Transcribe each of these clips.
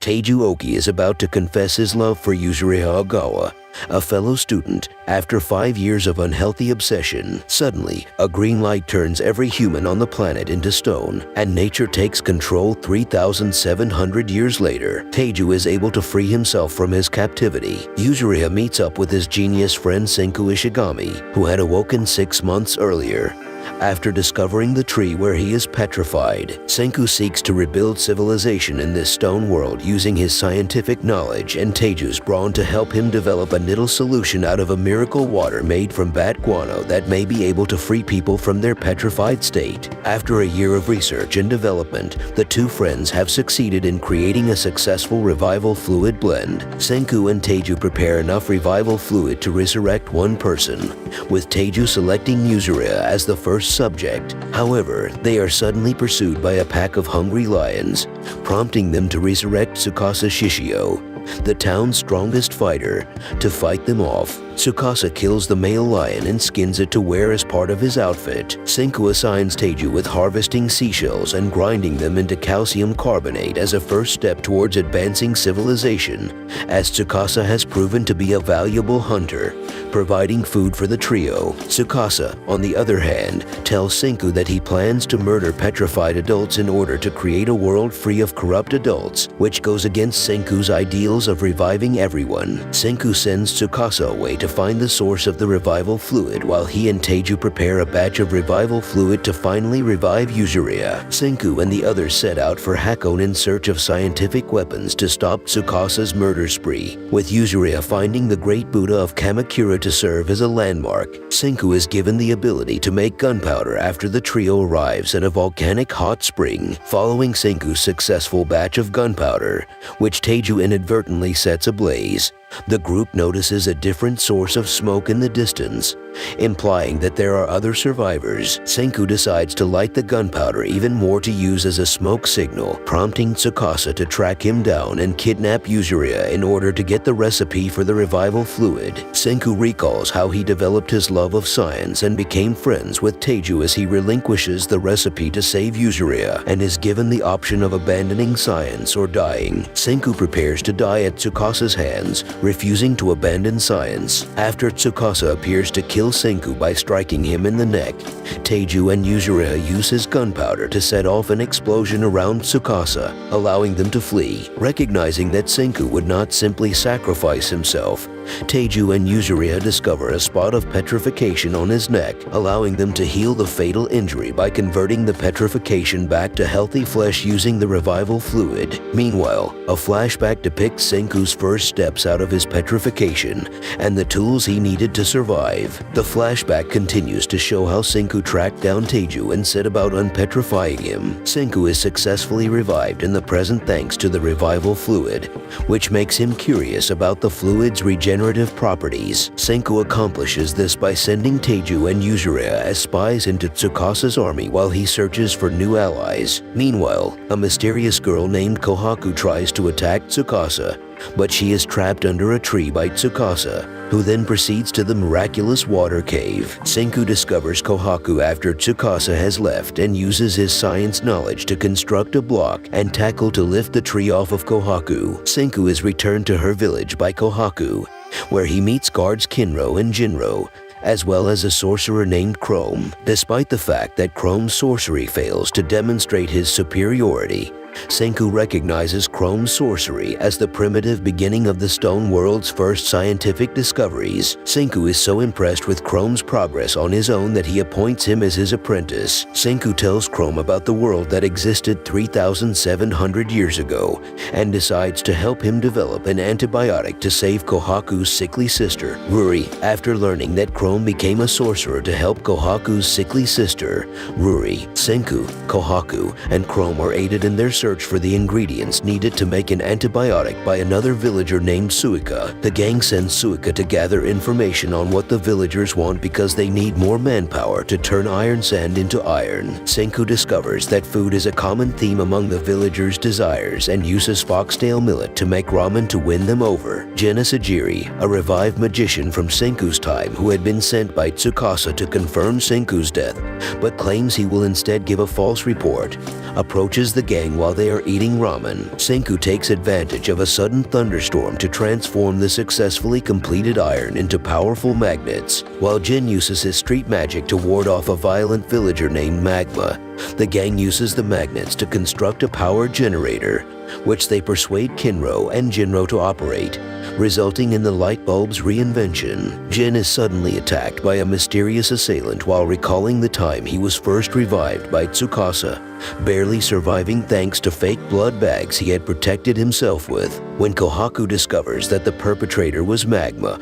Teiju Oki is about to confess his love for Yuzuriha Ogawa, a fellow student. After 5 years of unhealthy obsession, suddenly, a green light turns every human on the planet into stone, and nature takes control. 3,700 years later, Teiju is able to free himself from his captivity. Yuzuriha meets up with his genius friend Senku Ishigami, who had awoken 6 months earlier. After discovering the tree where he is petrified, Senku seeks to rebuild civilization in this stone world using his scientific knowledge, and Teiju's brought to help him develop a needle solution out of a miracle water made from bat guano that may be able to free people from their petrified state. After a year of research and development, the two friends have succeeded in creating a successful revival fluid blend. Senku and Teiju prepare enough revival fluid to resurrect one person, with Teiju selecting Yuzuriha as the first subject. However, they are suddenly pursued by a pack of hungry lions, prompting them to resurrect Tsukasa Shishio, the town's strongest fighter, to fight them off. Tsukasa kills the male lion and skins it to wear as part of his outfit. Senku assigns Teiju with harvesting seashells and grinding them into calcium carbonate as a first step towards advancing civilization, as Tsukasa has proven to be a valuable hunter, providing food for the trio. Tsukasa, on the other hand, tells Senku that he plans to murder petrified adults in order to create a world free of corrupt adults, which goes against Senku's ideals of reviving everyone. Senku sends Tsukasa away to find the source of the revival fluid, while he and Teiju prepare a batch of revival fluid to finally revive Yuzuriha. Senku and the others set out for Hakone in search of scientific weapons to stop Tsukasa's murder spree, with Yuzuriha finding the Great Buddha of Kamakura to serve as a landmark. Senku is given the ability to make gunpowder after the trio arrives at a volcanic hot spring. Following Senku's successful batch of gunpowder, which Teiju inadvertently sets ablaze, the group notices a different source of smoke in the distance, implying that there are other survivors. Senku decides to light the gunpowder even more to use as a smoke signal, prompting Tsukasa to track him down and kidnap Yuzuriha in order to get the recipe for the revival fluid. Senku recalls how he developed his love of science and became friends with Teiju as he relinquishes the recipe to save Yuzuriha and is given the option of abandoning science or dying. Senku prepares to die at Tsukasa's hands, refusing to abandon science. After Tsukasa appears to kill Senku by striking him in the neck, Teiju and Yuzuriha use his gunpowder to set off an explosion around Tsukasa, allowing them to flee. Recognizing that Senku would not simply sacrifice himself, Teiju and Yuzuriha discover a spot of petrification on his neck, allowing them to heal the fatal injury by converting the petrification back to healthy flesh using the revival fluid. Meanwhile, a flashback depicts Senku's first steps out of his petrification and the tools he needed to survive. The flashback continues to show how Senku tracked down Teiju and set about unpetrifying him. Senku is successfully revived in the present thanks to the revival fluid, which makes him curious about the fluid's regenerative properties. Senku accomplishes this by sending Teiju and Yuzuriha as spies into Tsukasa's army while he searches for new allies. Meanwhile, a mysterious girl named Kohaku tries to attack Tsukasa, but she is trapped under a tree by Tsukasa, who then proceeds to the miraculous water cave. Senku discovers Kohaku after Tsukasa has left and uses his science knowledge to construct a block and tackle to lift the tree off of Kohaku. Senku is returned to her village by Kohaku, where he meets guards Kinro and Jinro, as well as a sorcerer named Chrome. Despite the fact that Chrome's sorcery fails to demonstrate his superiority, Senku recognizes Chrome's sorcery as the primitive beginning of the stone world's first scientific discoveries. Senku is so impressed with Chrome's progress on his own that he appoints him as his apprentice. Senku tells Chrome about the world that existed 3,700 years ago and decides to help him develop an antibiotic to save Kohaku's sickly sister, Ruri. After learning that Chrome became a sorcerer to help Kohaku's sickly sister, Ruri, Senku, Kohaku, and Chrome are aided in their search for the ingredients needed to make an antibiotic by another villager named Suika. The gang sends Suika to gather information on what the villagers want because they need more manpower to turn iron sand into iron. Senku discovers that food is a common theme among the villagers' desires and uses foxtail millet to make ramen to win them over. Genesajiri, a revived magician from Senku's time who had been sent by Tsukasa to confirm Senku's death, but claims he will instead give a false report, approaches the gang while while they are eating ramen, Senku takes advantage of a sudden thunderstorm to transform the successfully completed iron into powerful magnets, while Jin uses his street magic to ward off a violent villager named Magma. The gang uses the magnets to construct a power generator, which they persuade Kinro and Jinro to operate, resulting in the light bulb's reinvention. Jin is suddenly attacked by a mysterious assailant while recalling the time he was first revived by Tsukasa, barely surviving thanks to fake blood bags he had protected himself with. When Kohaku discovers that the perpetrator was Magma,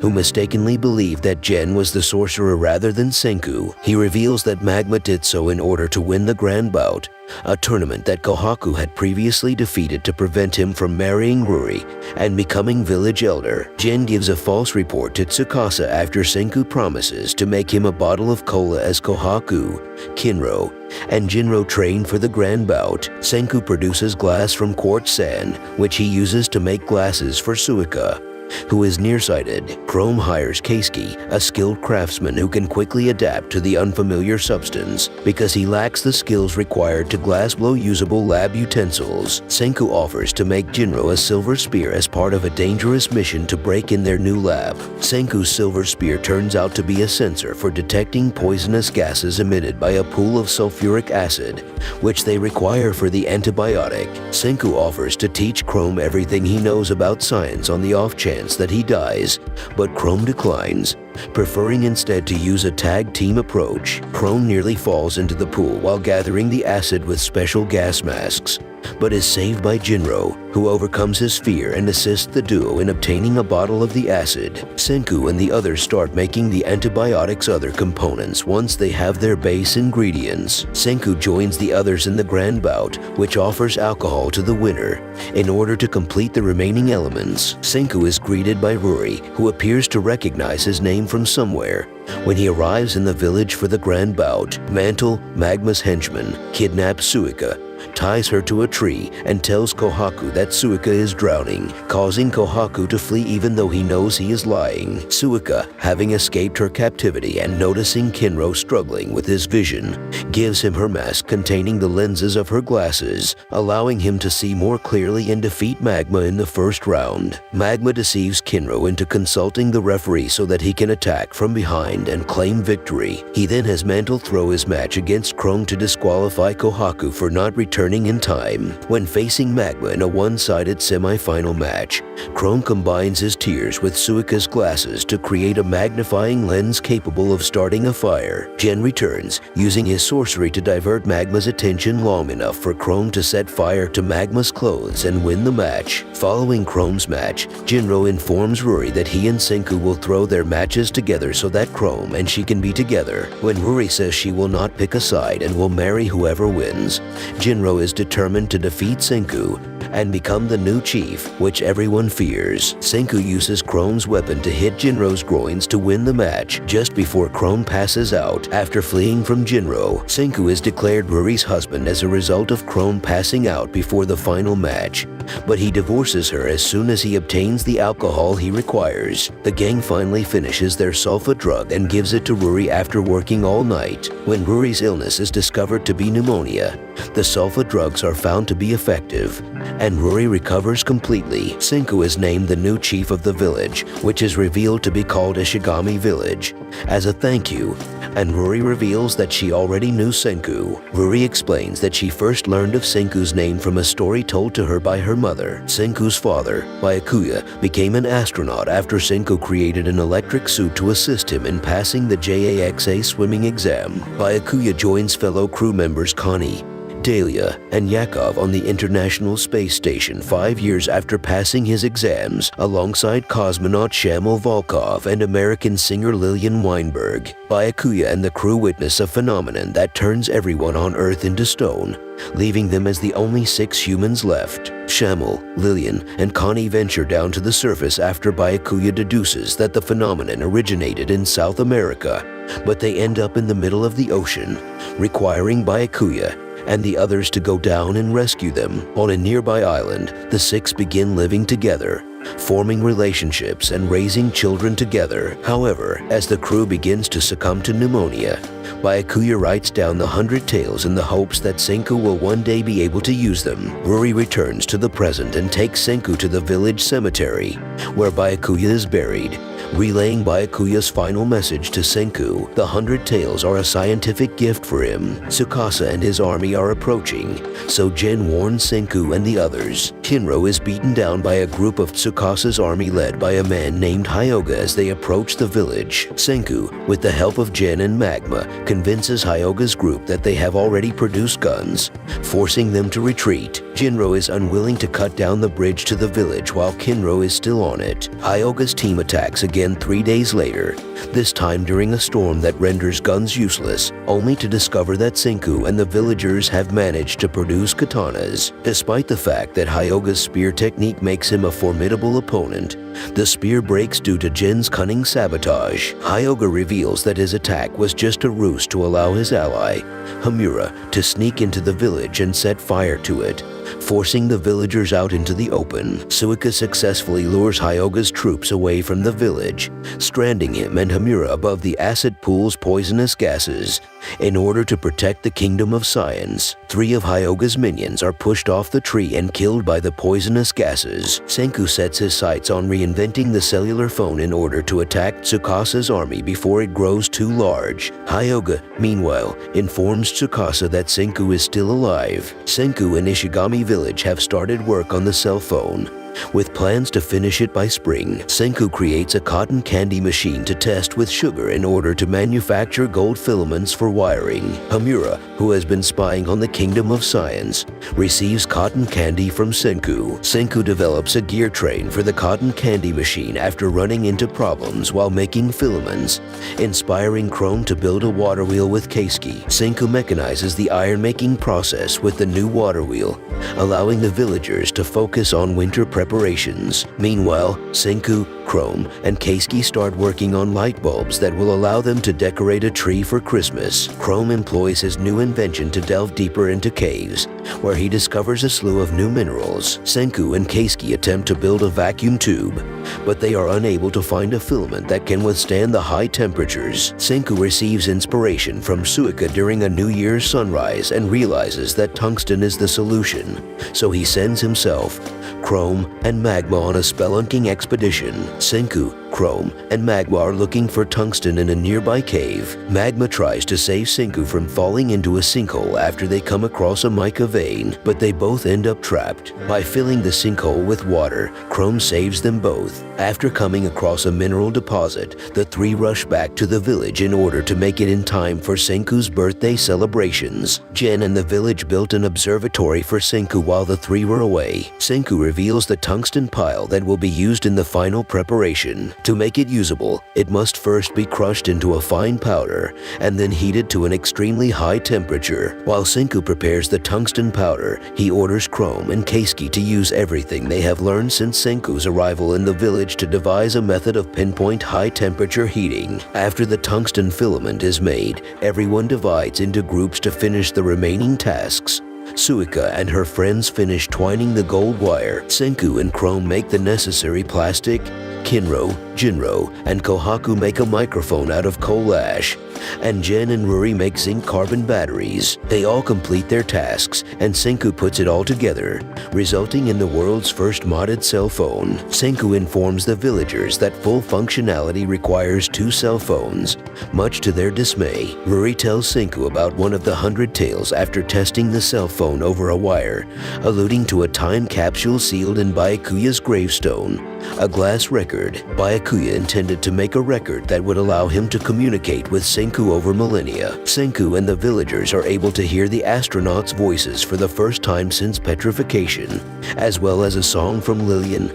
who mistakenly believed that Jin was the sorcerer rather than Senku, he reveals that Magma did so in order to win the Grand Bout, a tournament that Kohaku had previously defeated to prevent him from marrying Ruri and becoming village elder. Jin gives a false report to Tsukasa after Senku promises to make him a bottle of cola as Kohaku, Kinro, and Jinro train for the Grand Bout. Senku produces glass from quartz sand, which he uses to make glasses for Suika, who is nearsighted. Chrome hires Keisuke, a skilled craftsman who can quickly adapt to the unfamiliar substance because he lacks the skills required to glassblow usable lab utensils. Senku offers to make Jinro a silver spear as part of a dangerous mission to break in their new lab. Senku's silver spear turns out to be a sensor for detecting poisonous gases emitted by a pool of sulfuric acid, which they require for the antibiotic. Senku offers to teach Chrome everything he knows about science on the off chance that he dies, but Chrome declines, preferring instead to use a tag team approach. Chrome nearly falls into the pool while gathering the acid with special gas masks, but is saved by Jinro, who overcomes his fear and assists the duo in obtaining a bottle of the acid. Senku and the others start making the antibiotic's other components once they have their base ingredients. Senku joins the others in the Grand Bout, which offers alcohol to the winner. In order to complete the remaining elements, Senku is greeted by Ruri, who appears to recognize his name from somewhere. When he arrives in the village for the Grand Bout, Mantle, Magma's henchman, kidnaps Suika, ties her to a tree, and tells Kohaku that Suika is drowning, causing Kohaku to flee even though he knows he is lying. Suika, having escaped her captivity and noticing Kinro struggling with his vision, gives him her mask containing the lenses of her glasses, allowing him to see more clearly and defeat Magma in the first round. Magma deceives Kinro into consulting the referee so that he can attack from behind and claim victory. He then has Mantle throw his match against Chrome to disqualify Kohaku for not returning in time. When facing Magma in a one-sided semi-final match, Chrome combines his tears with Suika's glasses to create a magnifying lens capable of starting a fire. Jin returns, using his sorcery to divert Magma's attention long enough for Chrome to set fire to Magma's clothes and win the match. Following Chrome's match, Jinro informs Ruri that he and Senku will throw their matches together so that Chrome and she can be together. When Ruri says she will not pick a side and will marry whoever wins, Jinro is determined to defeat Senku and become the new chief, which everyone fears. Senku uses Chrome's weapon to hit Jinro's groins to win the match just before Chrome passes out. After fleeing from Jinro, Senku is declared Ruri's husband as a result of Chrome passing out before the final match, but he divorces her as soon as he obtains the alcohol he requires. The gang finally finishes their sulfa drug and gives it to Ruri after working all night. When Ruri's illness is discovered to be pneumonia, the sulfa drugs are found to be effective, and Ruri recovers completely. Senku is named the new chief of the village, which is revealed to be called Ishigami Village, as a thank you, and Ruri reveals that she already knew Senku. Ruri explains that she first learned of Senku's name from a story told to her by her mother. Senku's father, Byakuya, became an astronaut after Senku created an electric suit to assist him in passing the JAXA swimming exam. Byakuya joins fellow crew members Connie, Dahlia, and Yakov on the International Space Station 5 years after passing his exams, alongside cosmonaut Shamil Volkov and American singer Lillian Weinberg. Byakuya and the crew witness a phenomenon that turns everyone on Earth into stone, leaving them as the only 6 humans left. Shamil, Lillian, and Connie venture down to the surface after Byakuya deduces that the phenomenon originated in South America, but they end up in the middle of the ocean, requiring Byakuya and the others to go down and rescue them. On a nearby island, the 6 begin living together, forming relationships and raising children together. However, as the crew begins to succumb to pneumonia, Byakuya writes down the 100 tales in the hopes that Senku will one day be able to use them. Ruri returns to the present and takes Senku to the village cemetery, where Byakuya is buried. Relaying Byakuya's final message to Senku, the 100 tales are a scientific gift for him. Tsukasa and his army are approaching, so Jin warns Senku and the others. Kinro is beaten down by a group of Tsukasa's army led by a man named Hyoga as they approach the village. Senku, with the help of Jin and Magma, convinces Hyoga's group that they have already produced guns, forcing them to retreat. Jinro is unwilling to cut down the bridge to the village while Kinro is still on it. Hyoga's team attacks again 3 days later, this time during a storm that renders guns useless, only to discover that Senku and the villagers have managed to produce katanas. Despite the fact that Hyoga's spear technique makes him a formidable opponent, the spear breaks due to Jin's cunning sabotage. Hyoga reveals that his attack was just a ruse to allow his ally, Hamura, to sneak into the village and set fire to it, forcing the villagers out into the open. Suika successfully lures Hyoga's troops away from the village, stranding him and Hamura above the acid pool's poisonous gases. In order to protect the Kingdom of Science, 3 of Hyoga's minions are pushed off the tree and killed by the poisonous gases. Senku sets his sights on reinventing the cellular phone in order to attack Tsukasa's army before it grows too large. Hyoga, meanwhile, informs Tsukasa that Senku is still alive. Senku and Ishigami Village have started work on the cell phone, with plans to finish it by spring. Senku creates a cotton candy machine to test with sugar in order to manufacture gold filaments for wiring. Hamura, who has been spying on the Kingdom of Science, receives cotton candy from Senku. Senku develops a gear train for the cotton candy machine after running into problems while making filaments, inspiring Chrome to build a water wheel with Keisuke. Senku mechanizes the iron-making process with the new water wheel, allowing the villagers to focus on winter preparations. Meanwhile, Senku, Chrome, and Keisuke start working on light bulbs that will allow them to decorate a tree for Christmas. Chrome employs his new invention to delve deeper into caves, where he discovers a slew of new minerals. Senku and Keisuke attempt to build a vacuum tube, but they are unable to find a filament that can withstand the high temperatures. Senku receives inspiration from Suika during a New Year's sunrise and realizes that tungsten is the solution, so he sends himself, Chrome, and Magma on a spelunking expedition. Senku, Chrome, and Magma are looking for tungsten in a nearby cave. Magma tries to save Senku from falling into a sinkhole after they come across a mica vein, but they both end up trapped. By filling the sinkhole with water, Chrome saves them both. After coming across a mineral deposit, the 3 rush back to the village in order to make it in time for Senku's birthday celebrations. Jin and the village built an observatory for Senku while the 3 were away. Senku reveals the tungsten pile that will be used in the final preparation. To make it usable, it must first be crushed into a fine powder and then heated to an extremely high temperature. While Senku prepares the tungsten powder, he orders Chrome and Keisuke to use everything they have learned since Senku's arrival in the village to devise a method of pinpoint high-temperature heating. After the tungsten filament is made, everyone divides into groups to finish the remaining tasks. Suika and her friends finish twining the gold wire. Senku and Chrome make the necessary plastic. Kinro, Jinro, and Kohaku make a microphone out of coal ash, and Jin and Ruri make zinc carbon batteries. They all complete their tasks, and Senku puts it all together, resulting in the world's first modded cell phone. Senku informs the villagers that full functionality requires 2 cell phones. Much to their dismay, Ruri tells Senku about one of the 100 tales after testing the cell phone over a wire, alluding to a time capsule sealed in Byakuya's gravestone, a glass record. Byakuya intended to make a record that would allow him to communicate with Senku over millennia. Senku and the villagers are able to hear the astronauts' voices for the first time since petrification, as well as a song from Lillian.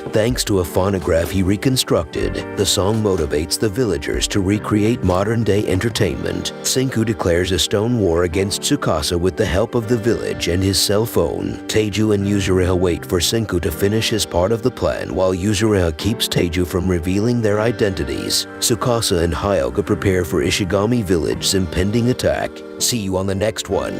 Thanks to a phonograph he reconstructed, the song motivates the villagers to recreate modern-day entertainment. Senku declares a stone war against Tsukasa with the help of the village and his cell phone. Teiju and Yuzuriha wait for Senku to finish his part of the plan while Yuzuriha keeps Teiju from revealing their identities. Tsukasa and Hyoga prepare for Ishigami Village's impending attack. See you on the next one.